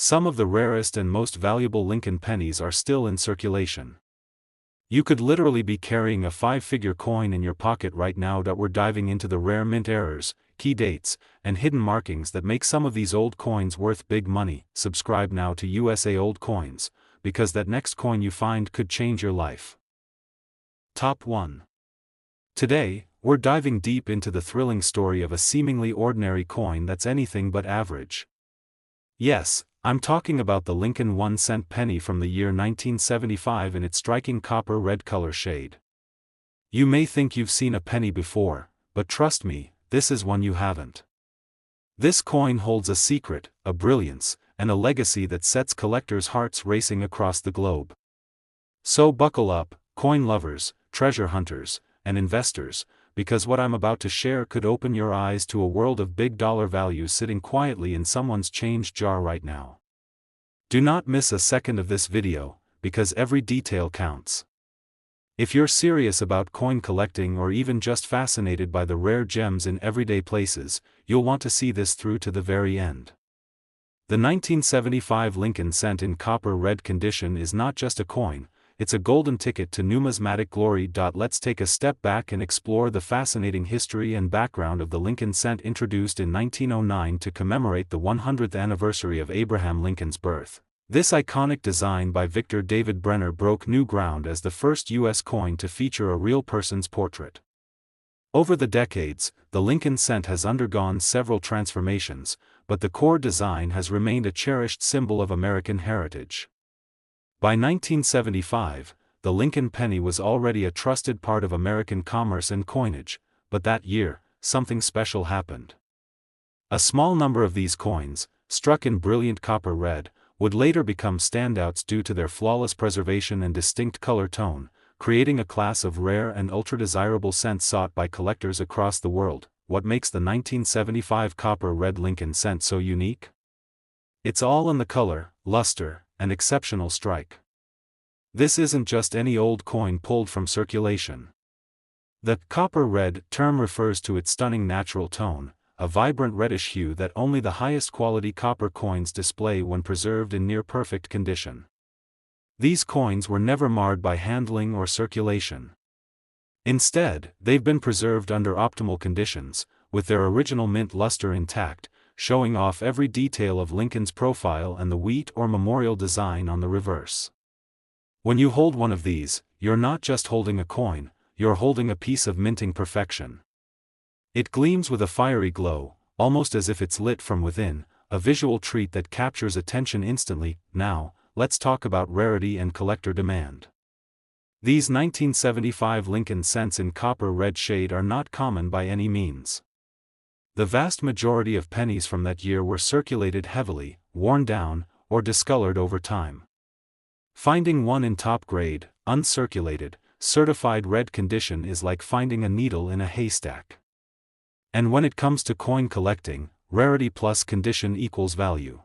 some of the rarest and most valuable Lincoln pennies are still in circulation. You could literally be carrying a 5-figure coin in your pocket right now. We're diving into the rare mint errors, key dates, and hidden markings that make some of these old coins worth big money. Subscribe now to USA Old Coins, because that next coin you find could change your life. Top 1. Today, we're diving deep into the thrilling story of a seemingly ordinary coin that's anything but average. Yes, I'm talking about the Lincoln 1-cent penny from the year 1975 in its striking copper red color shade. You may think you've seen a penny before, but trust me, this is one you haven't. This coin holds a secret, a brilliance, and a legacy that sets collectors' hearts racing across the globe. So buckle up, coin lovers, treasure hunters, and investors, because what I'm about to share could open your eyes to a world of big dollar value sitting quietly in someone's change jar right now. Do not miss a second of this video, because every detail counts. If you're serious about coin collecting or even just fascinated by the rare gems in everyday places, you'll want to see this through to the very end. The 1975 Lincoln cent in copper red condition is not just a coin, it's a golden ticket to numismatic glory. Let's take a step back and explore the fascinating history and background of the Lincoln cent, introduced in 1909 to commemorate the 100th anniversary of Abraham Lincoln's birth. This iconic design by Victor David Brenner broke new ground as the first U.S. coin to feature a real person's portrait. Over the decades, the Lincoln cent has undergone several transformations, but the core design has remained a cherished symbol of American heritage. By 1975, the Lincoln penny was already a trusted part of American commerce and coinage, but that year, something special happened. A small number of these coins, struck in brilliant copper red, would later become standouts due to their flawless preservation and distinct color tone, creating a class of rare and ultra-desirable cents sought by collectors across the world. What makes the 1975 copper red Lincoln cent so unique? It's all in the color, luster, and exceptional strike. This isn't just any old coin pulled from circulation. The copper red term refers to its stunning natural tone, a vibrant reddish hue that only the highest quality copper coins display when preserved in near-perfect condition. These coins were never marred by handling or circulation. Instead, they've been preserved under optimal conditions, with their original mint luster intact, showing off every detail of Lincoln's profile and the wheat or memorial design on the reverse. When you hold one of these, you're not just holding a coin, you're holding a piece of minting perfection. It gleams with a fiery glow, almost as if it's lit from within, a visual treat that captures attention instantly. Now, let's talk about rarity and collector demand. These 1975 Lincoln cents in copper red shade are not common by any means. The vast majority of pennies from that year were circulated heavily, worn down, or discolored over time. Finding one in top-grade, uncirculated, certified red condition is like finding a needle in a haystack. And when it comes to coin collecting, rarity plus condition equals value.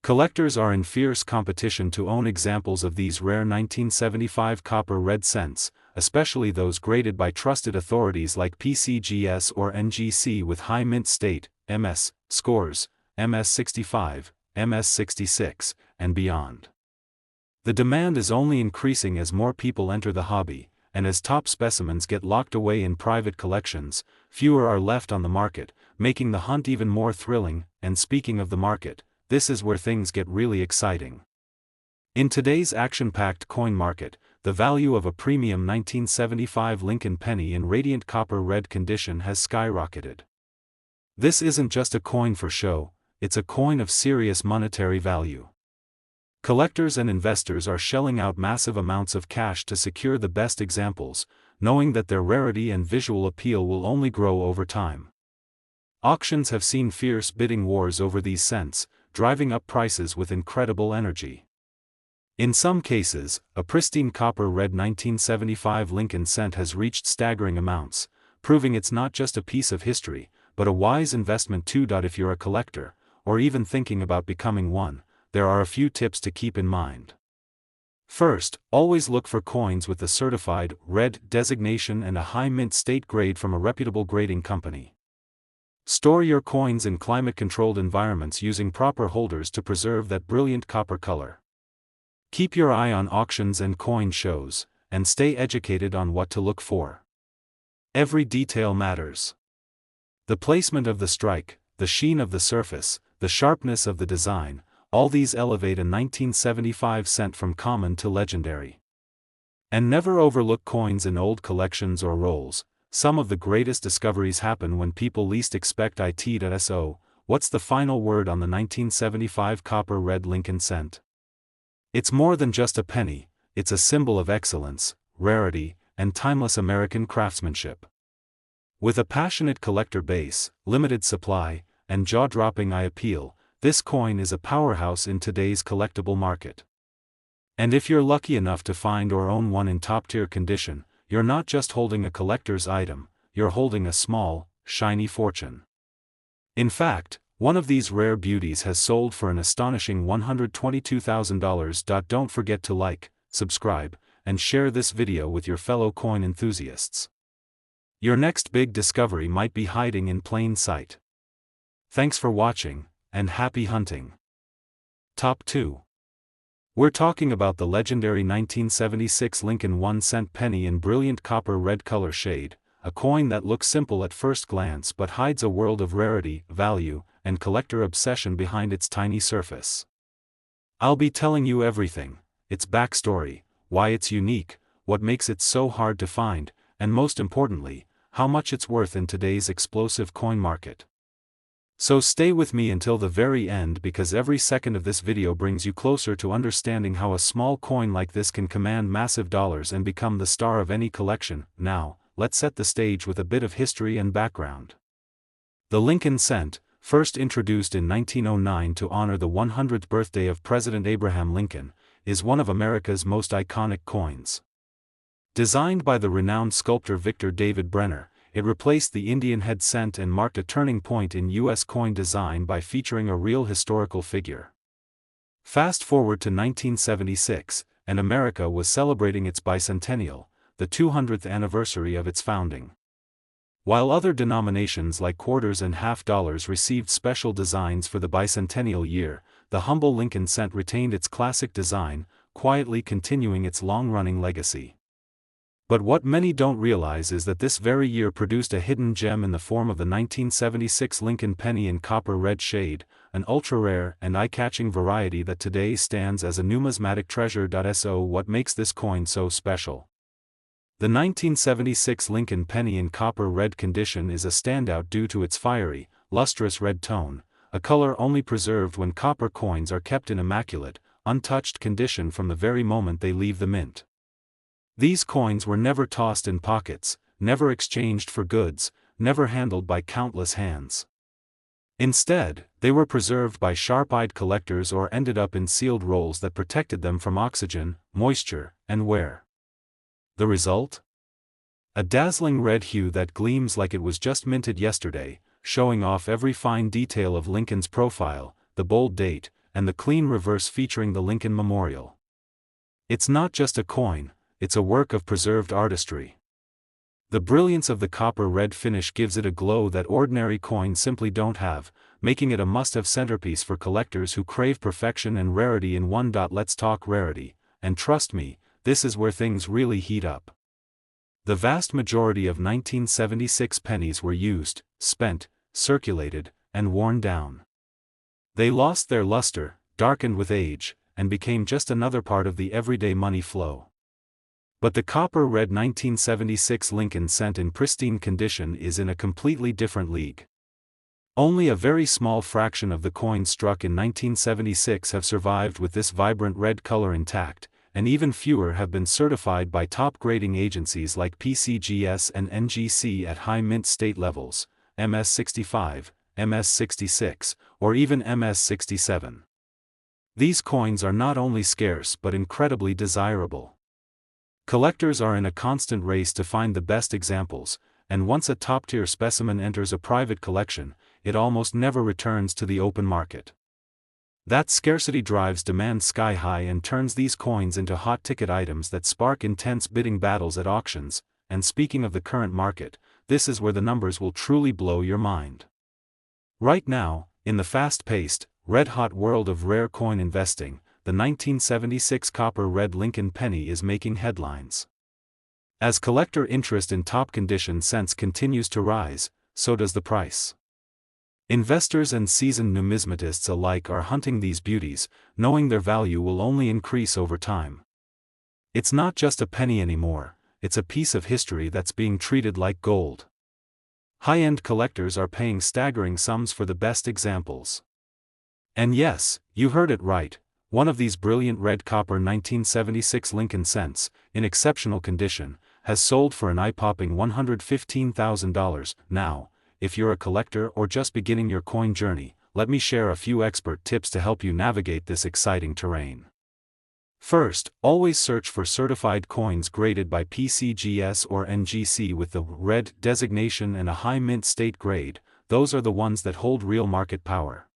Collectors are in fierce competition to own examples of these rare 1975 copper red cents, especially those graded by trusted authorities like PCGS or NGC with high mint state, MS, scores, MS65, MS66, and beyond. The demand is only increasing as more people enter the hobby, and as top specimens get locked away in private collections, fewer are left on the market, making the hunt even more thrilling. And speaking of the market, this is where things get really exciting. In today's action-packed coin market, the value of a premium 1975 Lincoln penny in radiant copper red condition has skyrocketed. This isn't just a coin for show, it's a coin of serious monetary value. Collectors and investors are shelling out massive amounts of cash to secure the best examples, knowing that their rarity and visual appeal will only grow over time. Auctions have seen fierce bidding wars over these cents, driving up prices with incredible energy. In some cases, a pristine copper red 1975 Lincoln cent has reached staggering amounts, proving it's not just a piece of history, but a wise investment too. If you're a collector, or even thinking about becoming one, there are a few tips to keep in mind. First, always look for coins with the certified red designation and a high mint state grade from a reputable grading company. Store your coins in climate-controlled environments using proper holders to preserve that brilliant copper color. Keep your eye on auctions and coin shows, and stay educated on what to look for. Every detail matters. The placement of the strike, the sheen of the surface, the sharpness of the design, all these elevate a 1975 cent from common to legendary. And never overlook coins in old collections or rolls. Some of the greatest discoveries happen when people least expect it. So, what's the final word on the 1975 copper red Lincoln cent? It's more than just a penny, it's a symbol of excellence, rarity, and timeless American craftsmanship. With a passionate collector base, limited supply, and jaw-dropping eye appeal, this coin is a powerhouse in today's collectible market. And if you're lucky enough to find or own one in top-tier condition, you're not just holding a collector's item, you're holding a small, shiny fortune. In fact, one of these rare beauties has sold for an astonishing $122,000. Don't forget to like, subscribe, and share this video with your fellow coin enthusiasts. Your next big discovery might be hiding in plain sight. Thanks for watching, and happy hunting. Top 2. We're talking about the legendary 1976 Lincoln 1-cent penny in brilliant copper red color shade, a coin that looks simple at first glance but hides a world of rarity, value, and collector obsession behind its tiny surface. I'll be telling you everything: its backstory, why it's unique, what makes it so hard to find, and most importantly, how much it's worth in today's explosive coin market. So stay with me until the very end, because every second of this video brings you closer to understanding how a small coin like this can command massive dollars and become the star of any collection. Now, let's set the stage with a bit of history and background. The Lincoln cent, first introduced in 1909 to honor the 100th birthday of President Abraham Lincoln, is one of America's most iconic coins. Designed by the renowned sculptor Victor David Brenner, it replaced the Indian head cent and marked a turning point in U.S. coin design by featuring a real historical figure. Fast forward to 1976, and America was celebrating its bicentennial, the 200th anniversary of its founding. While other denominations like quarters and half dollars received special designs for the bicentennial year, the humble Lincoln cent retained its classic design, quietly continuing its long-running legacy. But what many don't realize is that this very year produced a hidden gem in the form of the 1976 Lincoln penny in copper red shade, an ultra-rare and eye-catching variety that today stands as a numismatic treasure. So what makes this coin so special? The 1976 Lincoln penny in copper red condition is a standout due to its fiery, lustrous red tone, a color only preserved when copper coins are kept in immaculate, untouched condition from the very moment they leave the mint. These coins were never tossed in pockets, never exchanged for goods, never handled by countless hands. Instead, they were preserved by sharp-eyed collectors or ended up in sealed rolls that protected them from oxygen, moisture, and wear. The result? A dazzling red hue that gleams like it was just minted yesterday, showing off every fine detail of Lincoln's profile, the bold date, and the clean reverse featuring the Lincoln Memorial. It's not just a coin, it's a work of preserved artistry. The brilliance of the copper red finish gives it a glow that ordinary coins simply don't have, making it a must-have centerpiece for collectors who crave perfection and rarity in one. Let's talk rarity, and trust me, this is where things really heat up. The vast majority of 1976 pennies were used, spent, circulated, and worn down. They lost their luster, darkened with age, and became just another part of the everyday money flow. But the copper red 1976 Lincoln cent in pristine condition is in a completely different league. Only a very small fraction of the coins struck in 1976 have survived with this vibrant red color intact, and even fewer have been certified by top grading agencies like PCGS and NGC at high mint state levels, MS65, MS66, or even MS67. These coins are not only scarce but incredibly desirable. Collectors are in a constant race to find the best examples, and once a top-tier specimen enters a private collection, it almost never returns to the open market. That scarcity drives demand sky-high and turns these coins into hot-ticket items that spark intense bidding battles at auctions. And speaking of the current market, this is where the numbers will truly blow your mind. Right now, in the fast-paced, red-hot world of rare coin investing, the 1976 copper red Lincoln penny is making headlines. As collector interest in top-condition cents continues to rise, so does the price. Investors and seasoned numismatists alike are hunting these beauties, knowing their value will only increase over time. It's not just a penny anymore, it's a piece of history that's being treated like gold. High-end collectors are paying staggering sums for the best examples. And yes, you heard it right, one of these brilliant red copper 1976 Lincoln cents, in exceptional condition, has sold for an eye-popping $115,000. Now, if you're a collector or just beginning your coin journey, let me share a few expert tips to help you navigate this exciting terrain. First, always search for certified coins graded by PCGS or NGC with the red designation and a high mint state grade. Those are the ones that hold real market power.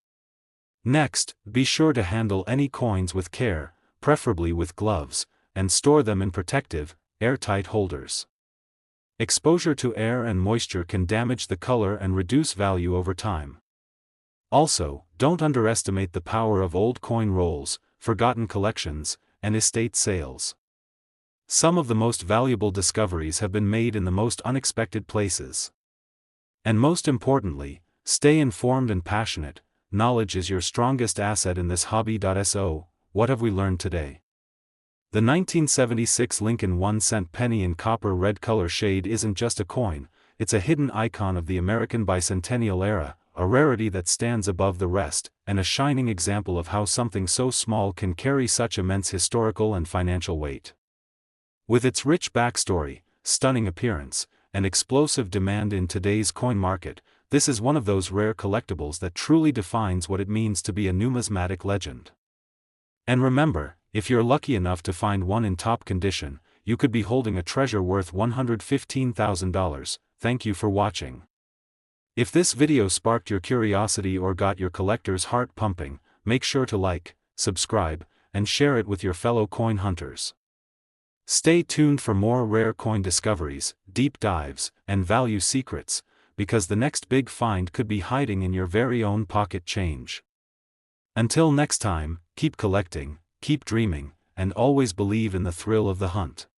Next, be sure to handle any coins with care, preferably with gloves, and store them in protective, airtight holders. Exposure to air and moisture can damage the color and reduce value over time. Also, don't underestimate the power of old coin rolls, forgotten collections, and estate sales. Some of the most valuable discoveries have been made in the most unexpected places. And most importantly, stay informed and passionate. Knowledge is your strongest asset in this hobby. So, what have we learned today? The 1976 Lincoln 1-cent penny in copper red color shade isn't just a coin, it's a hidden icon of the American bicentennial era, a rarity that stands above the rest, and a shining example of how something so small can carry such immense historical and financial weight. With its rich backstory, stunning appearance, and explosive demand in today's coin market, this is one of those rare collectibles that truly defines what it means to be a numismatic legend. And remember, if you're lucky enough to find one in top condition, you could be holding a treasure worth $115,000. Thank you for watching. If this video sparked your curiosity or got your collector's heart pumping, make sure to like, subscribe, and share it with your fellow coin hunters. Stay tuned for more rare coin discoveries, deep dives, and value secrets, because the next big find could be hiding in your very own pocket change. Until next time, keep collecting, keep dreaming, and always believe in the thrill of the hunt.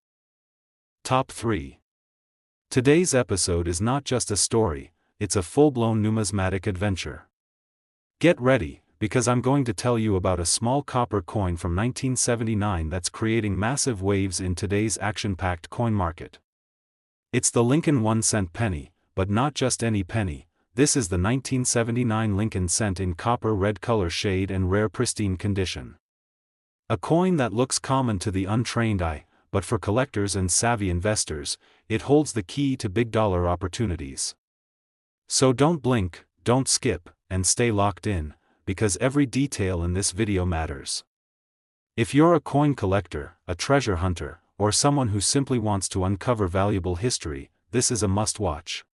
Top 3. Today's episode is not just a story, it's a full-blown numismatic adventure. Get ready, because I'm going to tell you about a small copper coin from 1979 that's creating massive waves in today's action-packed coin market. It's the Lincoln 1-cent penny, but not just any penny. This is the 1979 Lincoln cent in copper red color shade and rare pristine condition. A coin that looks common to the untrained eye, but for collectors and savvy investors, it holds the key to big dollar opportunities. So don't blink, don't skip, and stay locked in, because every detail in this video matters. If you're a coin collector, a treasure hunter, or someone who simply wants to uncover valuable history, this is a must-watch.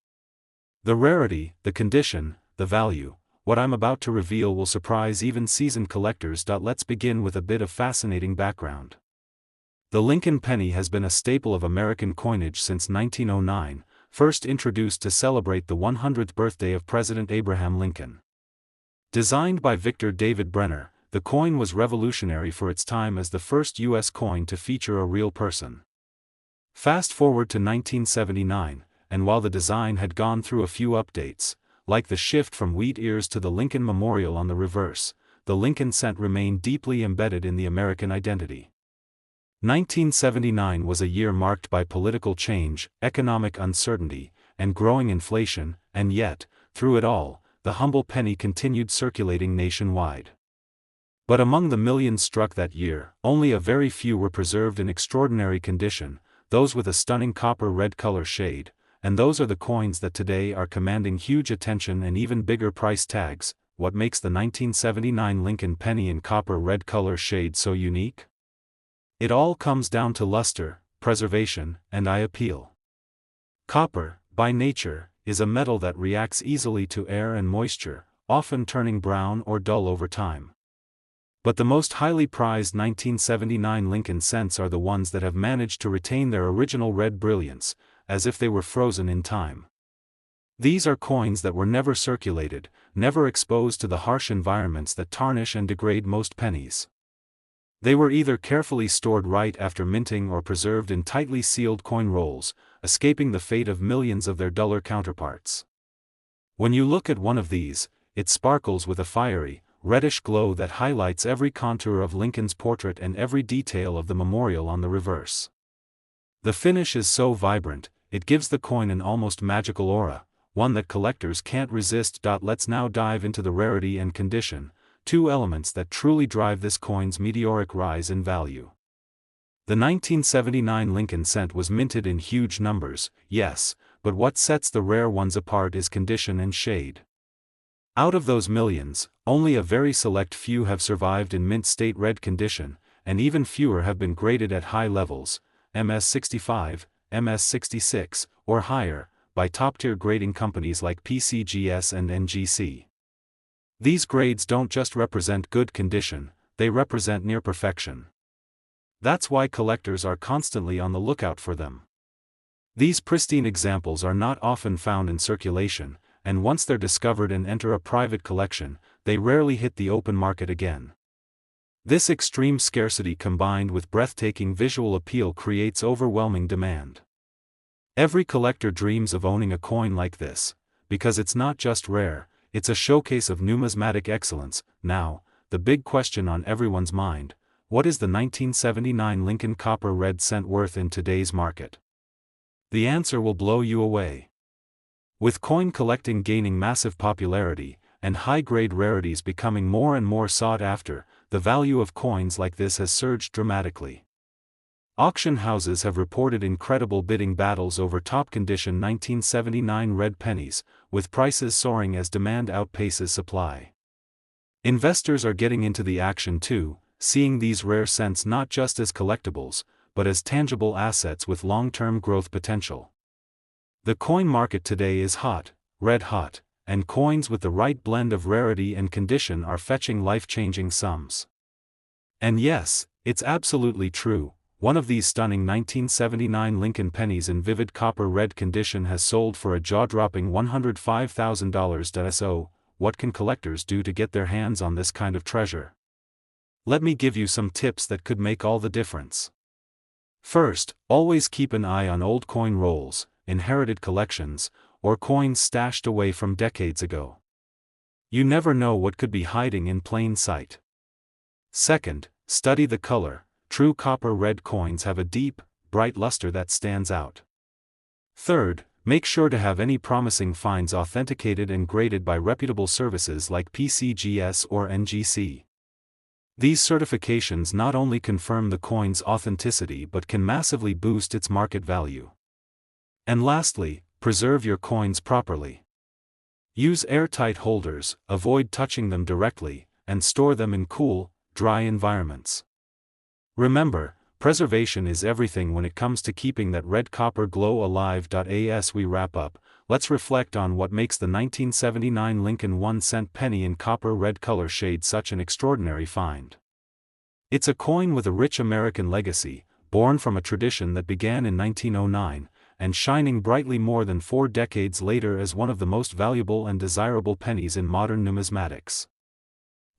The rarity, the condition, the value, what I'm about to reveal will surprise even seasoned collectors. Let's begin with a bit of fascinating background. The Lincoln penny has been a staple of American coinage since 1909, first introduced to celebrate the 100th birthday of President Abraham Lincoln. Designed by Victor David Brenner, the coin was revolutionary for its time as the first U.S. coin to feature a real person. Fast forward to 1979, and while the design had gone through a few updates, like the shift from wheat ears to the Lincoln Memorial on the reverse, the Lincoln cent remained deeply embedded in the American identity. 1979 was a year marked by political change, economic uncertainty, and growing inflation, and yet, through it all, the humble penny continued circulating nationwide. But among the millions struck that year, only a very few were preserved in extraordinary condition, those with a stunning copper red color shade, and those are the coins that today are commanding huge attention and even bigger price tags. What makes the 1979 Lincoln penny in copper red color shade so unique? It all comes down to luster, preservation, and eye appeal. Copper, by nature, is a metal that reacts easily to air and moisture, often turning brown or dull over time. But the most highly prized 1979 Lincoln cents are the ones that have managed to retain their original red brilliance, as if they were frozen in time. These are coins that were never circulated, never exposed to the harsh environments that tarnish and degrade most pennies. They were either carefully stored right after minting or preserved in tightly sealed coin rolls, escaping the fate of millions of their duller counterparts. When you look at one of these, it sparkles with a fiery, reddish glow that highlights every contour of Lincoln's portrait and every detail of the memorial on the reverse. The finish is so vibrant, it gives the coin an almost magical aura, one that collectors can't resist. Let's now dive into the rarity and condition, two elements that truly drive this coin's meteoric rise in value. The 1979 Lincoln cent was minted in huge numbers, yes, but what sets the rare ones apart is condition and shade. Out of those millions, only a very select few have survived in mint state red condition, and even fewer have been graded at high levels, MS65, MS66, or higher, by top-tier grading companies like PCGS and NGC. These grades don't just represent good condition, they represent near perfection. That's why collectors are constantly on the lookout for them. These pristine examples are not often found in circulation, and once they're discovered and enter a private collection, they rarely hit the open market again. This extreme scarcity combined with breathtaking visual appeal creates overwhelming demand. Every collector dreams of owning a coin like this, because it's not just rare, it's a showcase of numismatic excellence. Now, the big question on everyone's mind: what is the 1979 Lincoln copper red cent worth in today's market? The answer will blow you away. With coin collecting gaining massive popularity, and high-grade rarities becoming more and more sought after, the value of coins like this has surged dramatically. Auction houses have reported incredible bidding battles over top-condition 1979 red pennies, with prices soaring as demand outpaces supply. Investors are getting into the action too, seeing these rare cents not just as collectibles, but as tangible assets with long-term growth potential. The coin market today is hot, red hot, and coins with the right blend of rarity and condition are fetching life-changing sums. And yes, it's absolutely true. One of these stunning 1979 Lincoln pennies in vivid copper red condition has sold for a jaw-dropping $105,000. So, what can collectors do to get their hands on this kind of treasure? Let me give you some tips that could make all the difference. First, always keep an eye on old coin rolls, inherited collections, or coins stashed away from decades ago. You never know what could be hiding in plain sight. Second, study the color. True copper red coins have a deep, bright luster that stands out. Third, make sure to have any promising finds authenticated and graded by reputable services like PCGS or NGC. These certifications not only confirm the coin's authenticity but can massively boost its market value. And lastly, preserve your coins properly. Use airtight holders, avoid touching them directly, and store them in cool, dry environments. Remember, preservation is everything when it comes to keeping that red copper glow alive. As we wrap up, let's reflect on what makes the 1979 Lincoln 1-cent penny in copper red color shade such an extraordinary find. It's a coin with a rich American legacy, born from a tradition that began in 1909, and shining brightly more than 4 decades later as one of the most valuable and desirable pennies in modern numismatics.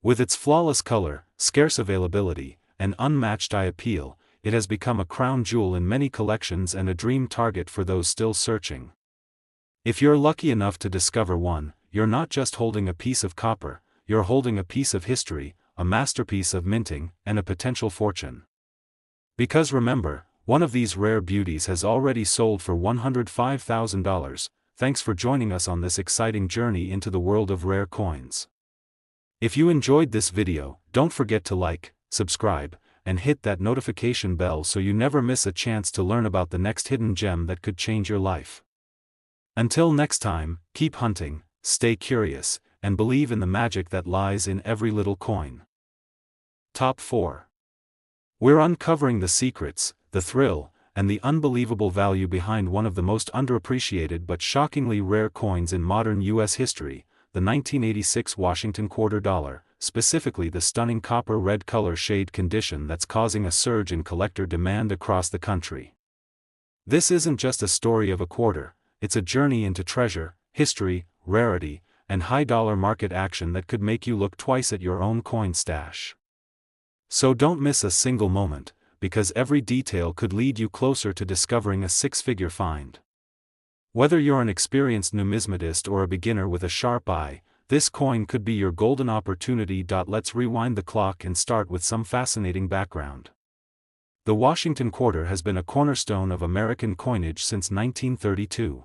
With its flawless color, scarce availability, and unmatched eye appeal, it has become a crown jewel in many collections and a dream target for those still searching. If you're lucky enough to discover one, you're not just holding a piece of copper, you're holding a piece of history, a masterpiece of minting, and a potential fortune. Because remember, one of these rare beauties has already sold for $105,000. Thanks for joining us on this exciting journey into the world of rare coins. If you enjoyed this video, don't forget to like, subscribe, and hit that notification bell so you never miss a chance to learn about the next hidden gem that could change your life. Until next time, keep hunting, stay curious, and believe in the magic that lies in every little coin. Top 4. We're uncovering the secrets, the thrill, and the unbelievable value behind one of the most underappreciated but shockingly rare coins in modern U.S. history, the 1986 Washington quarter dollar, specifically the stunning copper red color shade condition that's causing a surge in collector demand across the country. This isn't just a story of a quarter, it's a journey into treasure, history, rarity, and high-dollar market action that could make you look twice at your own coin stash. So don't miss a single moment, because every detail could lead you closer to discovering a six-figure find. Whether you're an experienced numismatist or a beginner with a sharp eye, this coin could be your golden opportunity. Let's rewind the clock and start with some fascinating background. The Washington quarter has been a cornerstone of American coinage since 1932.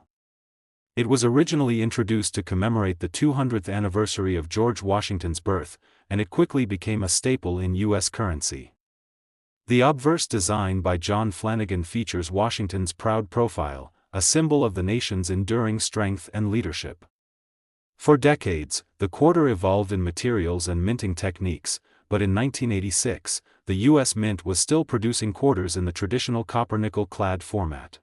It was originally introduced to commemorate the 200th anniversary of George Washington's birth, and it quickly became a staple in U.S. currency. The obverse design by John Flanagan features Washington's proud profile, a symbol of the nation's enduring strength and leadership. For decades, the quarter evolved in materials and minting techniques, but in 1986, the U.S. Mint was still producing quarters in the traditional copper-nickel-clad format.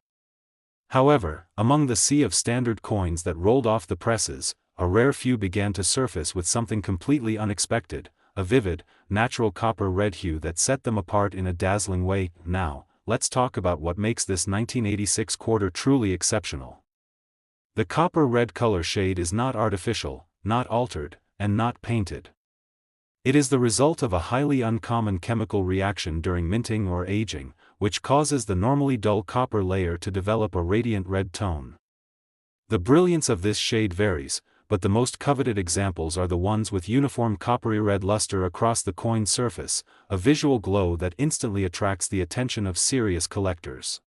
However, among the sea of standard coins that rolled off the presses, a rare few began to surface with something completely unexpected, a vivid, natural copper red hue that set them apart in a dazzling way. Now, let's talk about what makes this 1986 quarter truly exceptional. The copper red color shade is not artificial, not altered, and not painted. It is the result of a highly uncommon chemical reaction during minting or aging, which causes the normally dull copper layer to develop a radiant red tone. The brilliance of this shade varies, but the most coveted examples are the ones with uniform coppery red luster across the coin surface, a visual glow that instantly attracts the attention of serious collectors.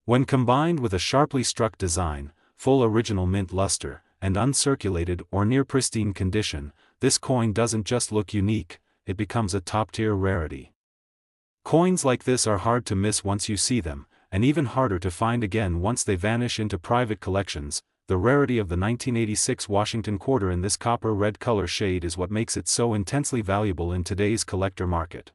When combined with a sharply struck design, full original mint luster, and uncirculated or near pristine condition, this coin doesn't just look unique, it becomes a top-tier rarity. Coins like this are hard to miss once you see them, and even harder to find again once they vanish into private collections. The rarity of the 1986 Washington quarter in this copper red color shade is what makes it so intensely valuable in today's collector market.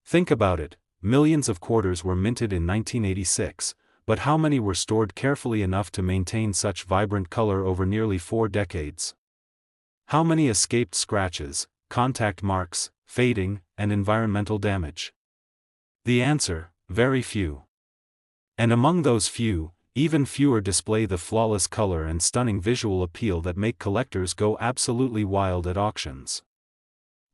Think about it, millions of quarters were minted in 1986, but how many were stored carefully enough to maintain such vibrant color over nearly 4 decades? How many escaped scratches, contact marks, fading, and environmental damage? The answer, very few. And among those few, even fewer display the flawless color and stunning visual appeal that make collectors go absolutely wild at auctions.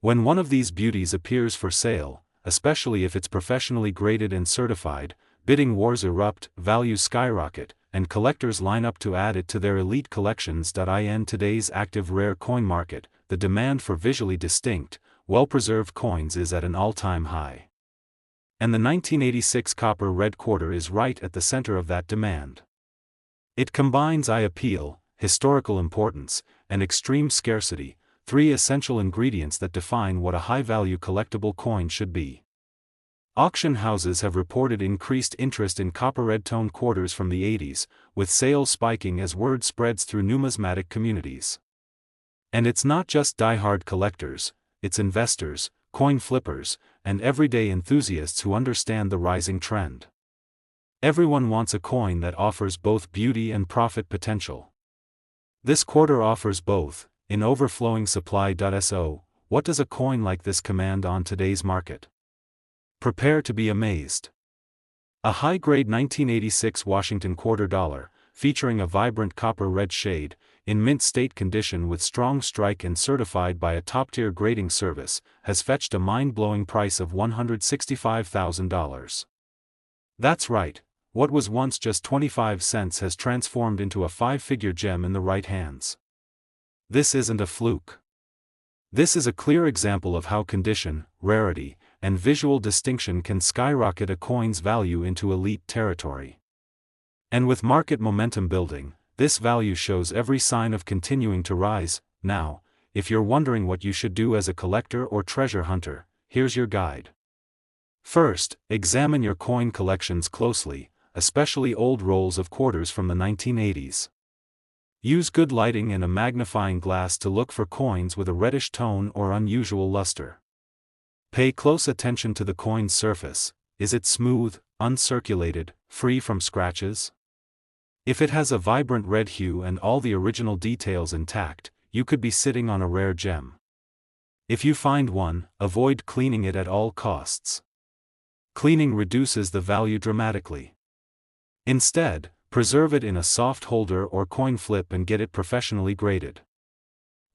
When one of these beauties appears for sale, especially if it's professionally graded and certified, bidding wars erupt, values skyrocket, and collectors line up to add it to their elite collections. In today's active rare coin market, the demand for visually distinct, well-preserved coins is at an all-time high. And the 1986 copper red quarter is right at the center of that demand. It combines eye appeal, historical importance, and extreme scarcity, 3 essential ingredients that define what a high-value collectible coin should be. Auction houses have reported increased interest in copper red tone quarters from the 80s, with sales spiking as word spreads through numismatic communities. And it's not just die-hard collectors, it's investors, coin flippers, and everyday enthusiasts who understand the rising trend. Everyone wants a coin that offers both beauty and profit potential. This quarter offers both, in overflowing supply. So, what does a coin like this command on today's market? Prepare to be amazed. A high-grade 1986 Washington quarter dollar, featuring a vibrant copper red shade, in mint state condition with strong strike and certified by a top-tier grading service, has fetched a mind-blowing price of $165,000. That's right, what was once just 25 cents has transformed into a 5-figure gem in the right hands. This isn't a fluke. This is a clear example of how condition, rarity, and visual distinction can skyrocket a coin's value into elite territory. And with market momentum building, this value shows every sign of continuing to rise. Now, if you're wondering what you should do as a collector or treasure hunter, here's your guide. First, examine your coin collections closely, especially old rolls of quarters from the 1980s. Use good lighting and a magnifying glass to look for coins with a reddish tone or unusual luster. Pay close attention to the coin's surface. Is it smooth, uncirculated, free from scratches? If it has a vibrant red hue and all the original details intact, you could be sitting on a rare gem. If you find one, avoid cleaning it at all costs. Cleaning reduces the value dramatically. Instead, preserve it in a soft holder or coin flip and get it professionally graded.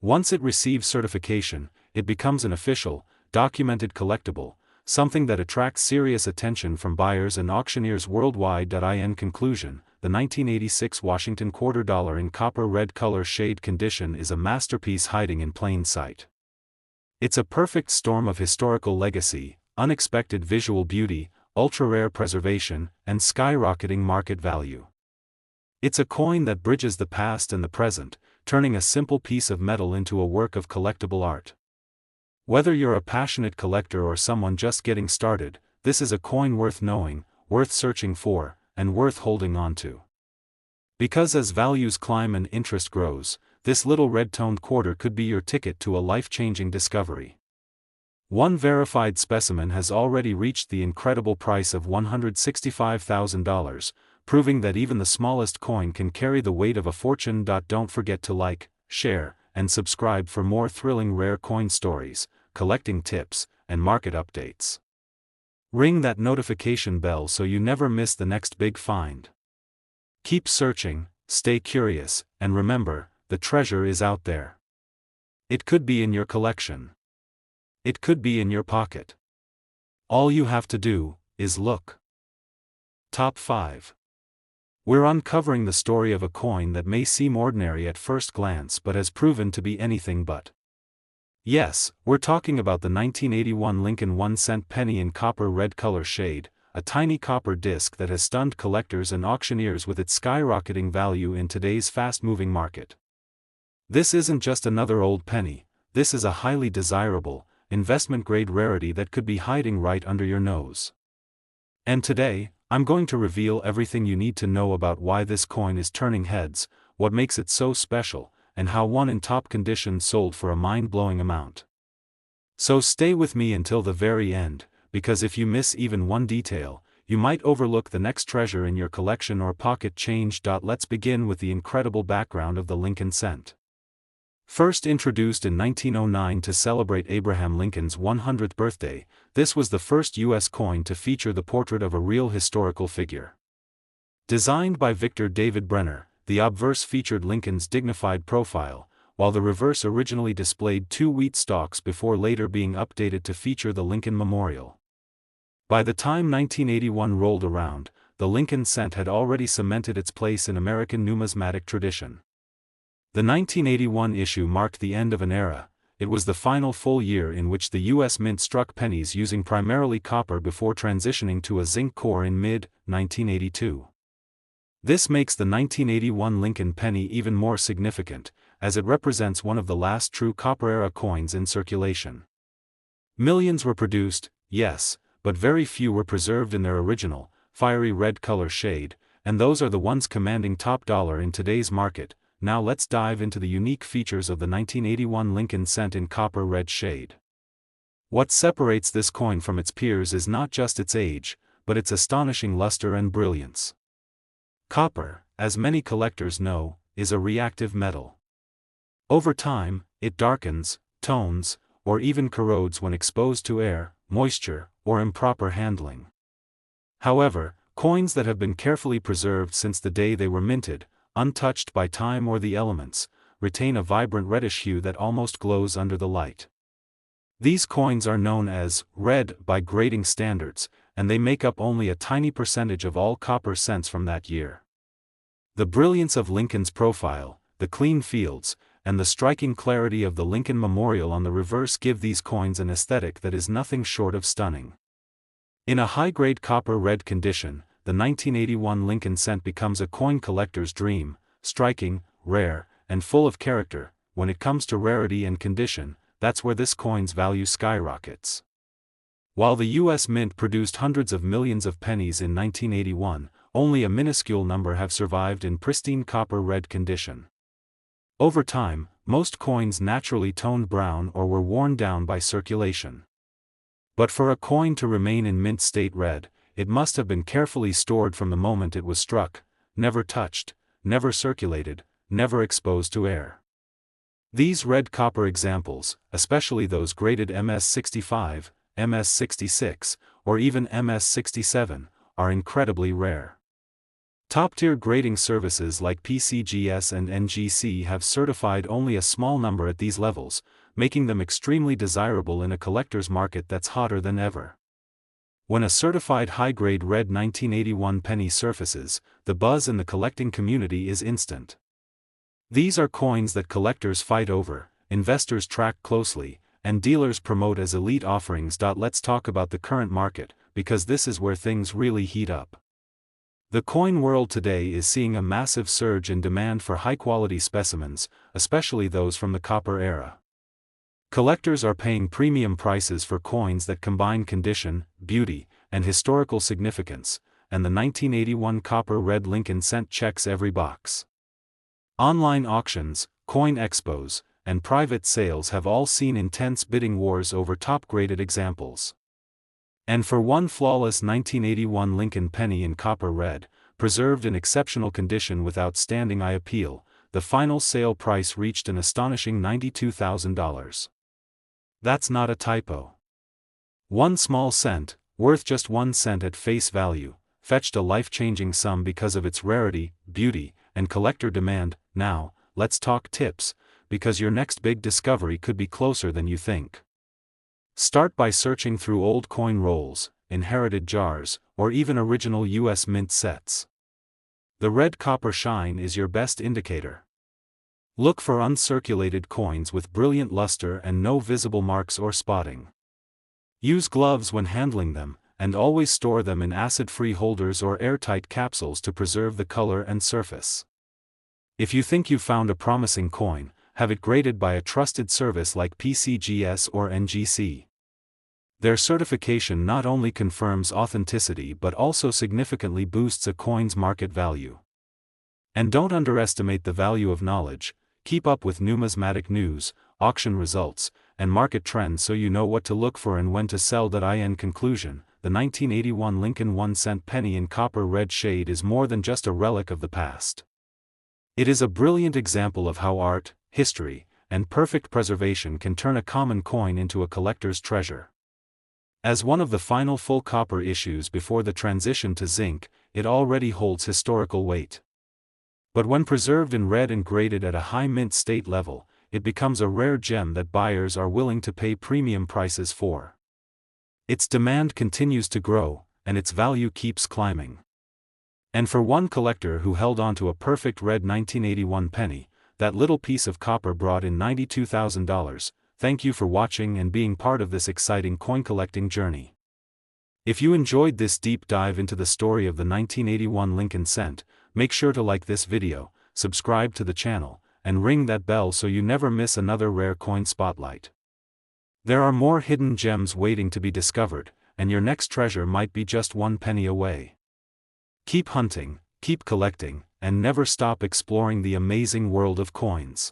Once it receives certification, it becomes an official, documented collectible, something that attracts serious attention from buyers and auctioneers worldwide. In conclusion, the 1986 Washington $quarter in copper red color shade condition is a masterpiece hiding in plain sight. It's a perfect storm of historical legacy, unexpected visual beauty, ultra-rare preservation, and skyrocketing market value. It's a coin that bridges the past and the present, turning a simple piece of metal into a work of collectible art. Whether you're a passionate collector or someone just getting started, this is a coin worth knowing, worth searching for, and worth holding on to. Because as values climb and interest grows, this little red-toned quarter could be your ticket to a life-changing discovery. One verified specimen has already reached the incredible price of $165,000, proving that even the smallest coin can carry the weight of a fortune. Don't forget to like, share, and subscribe for more thrilling rare coin stories, collecting tips, and market updates. Ring that notification bell so you never miss the next big find. Keep searching, stay curious, and remember, the treasure is out there. It could be in your collection. It could be in your pocket. All you have to do is look. Top 5. We're uncovering the story of a coin that may seem ordinary at first glance but has proven to be anything but. Yes, we're talking about the 1981 Lincoln 1-cent penny in copper red color shade, a tiny copper disc that has stunned collectors and auctioneers with its skyrocketing value in today's fast-moving market. This isn't just another old penny, this is a highly desirable, investment-grade rarity that could be hiding right under your nose. And today, I'm going to reveal everything you need to know about why this coin is turning heads, what makes it so special, and how one in top condition sold for a mind-blowing amount. So stay with me until the very end, because if you miss even one detail, you might overlook the next treasure in your collection or pocket change. Let's begin with the incredible background of the Lincoln cent. First introduced in 1909 to celebrate Abraham Lincoln's 100th birthday, this was the first U.S. coin to feature the portrait of a real historical figure. Designed by Victor David Brenner, the obverse featured Lincoln's dignified profile, while the reverse originally displayed 2 wheat stalks before later being updated to feature the Lincoln Memorial. By the time 1981 rolled around, the Lincoln cent had already cemented its place in American numismatic tradition. The 1981 issue marked the end of an era. It was the final full year in which the U.S. Mint struck pennies using primarily copper before transitioning to a zinc core in mid-1982. This makes the 1981 Lincoln penny even more significant, as it represents one of the last true copper-era coins in circulation. Millions were produced, yes, but very few were preserved in their original, fiery red color shade, and those are the ones commanding top dollar in today's market. Now let's dive into the unique features of the 1981 Lincoln cent in copper red shade. What separates this coin from its peers is not just its age, but its astonishing luster and brilliance. Copper, as many collectors know, is a reactive metal. Over time, it darkens, tones, or even corrodes when exposed to air, moisture, or improper handling. However, coins that have been carefully preserved since the day they were minted, untouched by time or the elements, retain a vibrant reddish hue that almost glows under the light. These coins are known as red by grading standards, and they make up only a tiny percentage of all copper cents from that year. The brilliance of Lincoln's profile, the clean fields, and the striking clarity of the Lincoln Memorial on the reverse give these coins an aesthetic that is nothing short of stunning. In a high-grade copper red condition, the 1981 Lincoln cent becomes a coin collector's dream, striking, rare, and full of character. When it comes to rarity and condition, that's where this coin's value skyrockets. While the U.S. Mint produced hundreds of millions of pennies in 1981, only a minuscule number have survived in pristine copper red condition. Over time, most coins naturally toned brown or were worn down by circulation. But for a coin to remain in mint state red, it must have been carefully stored from the moment it was struck, never touched, never circulated, never exposed to air. These red copper examples, especially those graded MS65, MS66, or even MS67, are incredibly rare. Top-tier grading services like PCGS and NGC have certified only a small number at these levels, making them extremely desirable in a collector's market that's hotter than ever. When a certified high-grade red 1981 penny surfaces, the buzz in the collecting community is instant. These are coins that collectors fight over, investors track closely, and dealers promote as elite offerings. Let's talk about the current market, because this is where things really heat up. The coin world today is seeing a massive surge in demand for high-quality specimens, especially those from the copper era. Collectors are paying premium prices for coins that combine condition, beauty, and historical significance, and the 1981 copper red Lincoln cent checks every box. Online auctions, coin expos, and private sales have all seen intense bidding wars over top-graded examples. And for one flawless 1981 Lincoln penny in copper red, preserved in exceptional condition with outstanding eye appeal, the final sale price reached an astonishing $92,000. That's not a typo. One small cent, worth just 1 cent at face value, fetched a life-changing sum because of its rarity, beauty, and collector demand. Now, let's talk tips, because your next big discovery could be closer than you think. Start by searching through old coin rolls, inherited jars, or even original U.S. mint sets. The red copper shine is your best indicator. Look for uncirculated coins with brilliant luster and no visible marks or spotting. Use gloves when handling them, and always store them in acid-free holders or airtight capsules to preserve the color and surface. If you think you've found a promising coin, have it graded by a trusted service like PCGS or NGC. Their certification not only confirms authenticity but also significantly boosts a coin's market value. And don't underestimate the value of knowledge. Keep up with numismatic news, auction results, and market trends so you know what to look for and when to sell. In conclusion, the 1981 Lincoln 1 cent penny in copper red shade is more than just a relic of the past. It is a brilliant example of how art, history, and perfect preservation can turn a common coin into a collector's treasure. As one of the final full copper issues before the transition to zinc, it already holds historical weight. But when preserved in red and graded at a high mint state level, it becomes a rare gem that buyers are willing to pay premium prices for. Its demand continues to grow, and its value keeps climbing. And for one collector who held on to a perfect red 1981 penny, that little piece of copper brought in $92,000, thank you for watching and being part of this exciting coin collecting journey. If you enjoyed this deep dive into the story of the 1981 Lincoln cent, make sure to like this video, subscribe to the channel, and ring that bell so you never miss another rare coin spotlight. There are more hidden gems waiting to be discovered, and your next treasure might be just 1 penny away. Keep hunting, keep collecting, and never stop exploring the amazing world of coins.